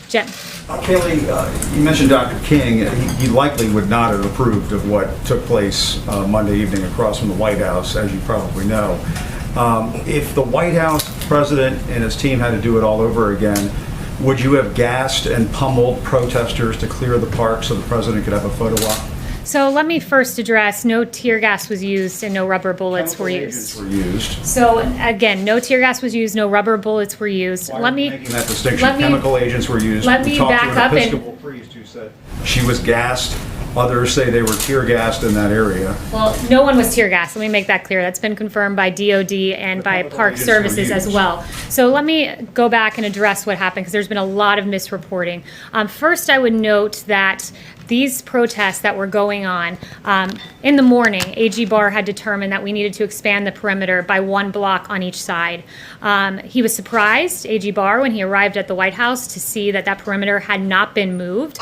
Jen. Kayleigh, you mentioned Dr. King. He likely would not have approved of what took place Monday evening across from the White House, as you probably know. If the White House president and his team had to do it all over again, would you have gassed and pummeled protesters to clear the park so the president could have a photo op? So let me first address no tear gas was used and no rubber bullets were used. So again, no tear gas was used, no rubber bullets were used. Why are you making that distinction? Chemical agents were used. Let me back up and Episcopal priest who said she was gassed. Others say they were tear gassed in that area. Well, no one was tear gassed. Let me make that clear. That's been confirmed by DOD and by Park Services as well. So let me go back and address what happened because there's been a lot of misreporting. First, I would note that these protests that were going on, in the morning, AG Barr had determined that we needed to expand the perimeter by 1 block on each side. He was surprised, AG Barr, when he arrived at the White House to see that that perimeter had not been moved.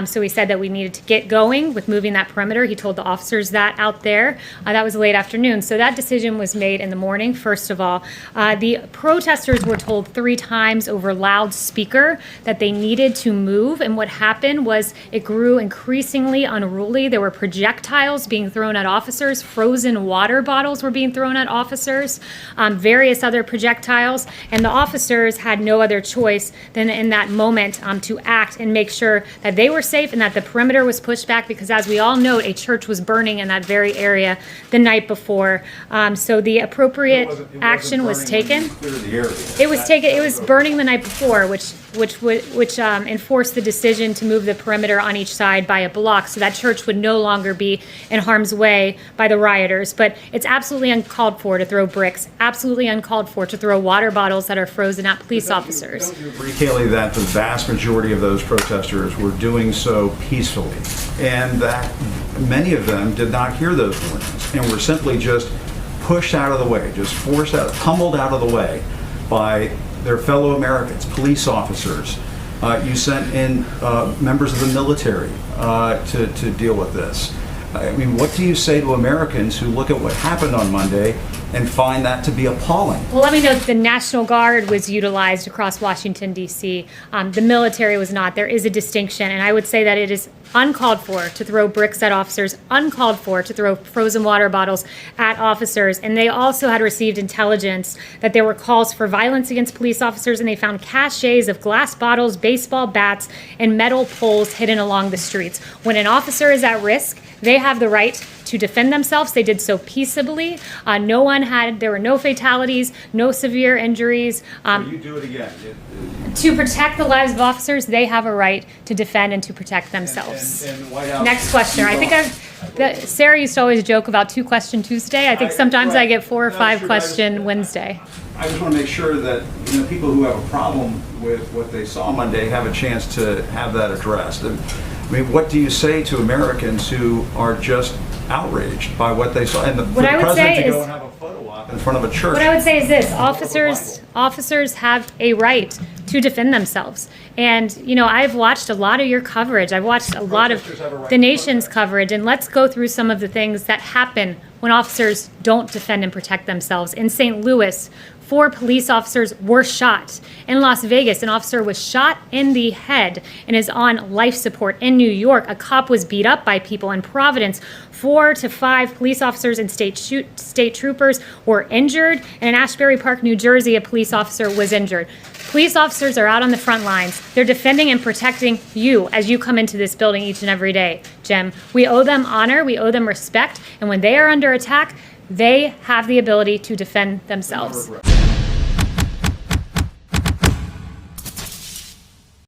So he said that we needed to get going with moving that perimeter. He told the officers that out there. That was late afternoon. So that decision was made in the morning, first of all. The protesters were told 3 times over loudspeaker that they needed to move. And what happened was it grew increasingly unruly. There were projectiles being thrown at officers. Frozen water bottles were being thrown at officers. Various other projectiles. And the officers had no other choice than in that moment to act and make sure that they were safe and that the perimeter was pushed back because, as we all know, a church was burning in that very area the night before. So the appropriate action was taken. It was taken. It was burning the night before, which enforced the decision to move the perimeter on each side by a block, so that church would no longer be in harm's way by the rioters. But it's absolutely uncalled for to throw bricks. Absolutely uncalled for to throw water bottles that are frozen at police officers. Don't you agree, Kayleigh, that the vast majority of those protesters were doing so peacefully, and that many of them did not hear those warnings and were simply just pushed out of the way, just forced out, pummeled out of the way by their fellow Americans, police officers? You sent in members of the military to deal with this. I mean, what do you say to Americans who look at what happened on Monday and find that to be appalling? Well, let me note the National Guard was utilized across Washington, D.C. The military was not. There is a distinction, and I would say that it is uncalled for to throw bricks at officers, uncalled for to throw frozen water bottles at officers. And they also had received intelligence that there were calls for violence against police officers, and they found caches of glass bottles, baseball bats, and metal poles hidden along the streets. When an officer is at risk, they have the right to defend themselves. They did so peaceably. There were no fatalities, no severe injuries. You do it again. To protect the lives of officers, they have a right to defend and to protect themselves. And the White House, next question. I think Sarah used to always joke about 2 Question Tuesday. I think sometimes I get 4 or 5 Question Wednesday. I just want to make sure that people who have a problem with what they saw Monday have a chance to have that addressed. And, I mean, what do you say to Americans who are just outraged by what they saw? And for the president to go and have a photo op in front of a church. What I would say is this: officers have a right to defend themselves. And I've watched a lot of your coverage. I've watched a lot of the nation's coverage, and let's go through some of the things that happen when officers don't defend and protect themselves. In St. Louis, 4 police officers were shot. In Las Vegas, an officer was shot in the head and is on life support. In New York, a cop was beat up by people. In Providence, 4 to 5 police officers and state troopers were injured. And in Ashbury Park, New Jersey, a police officer was injured. Police officers are out on the front lines. They're defending and protecting you as you come into this building each and every day, Jim. We owe them honor. We owe them respect. And when they are under attack, they have the ability to defend themselves.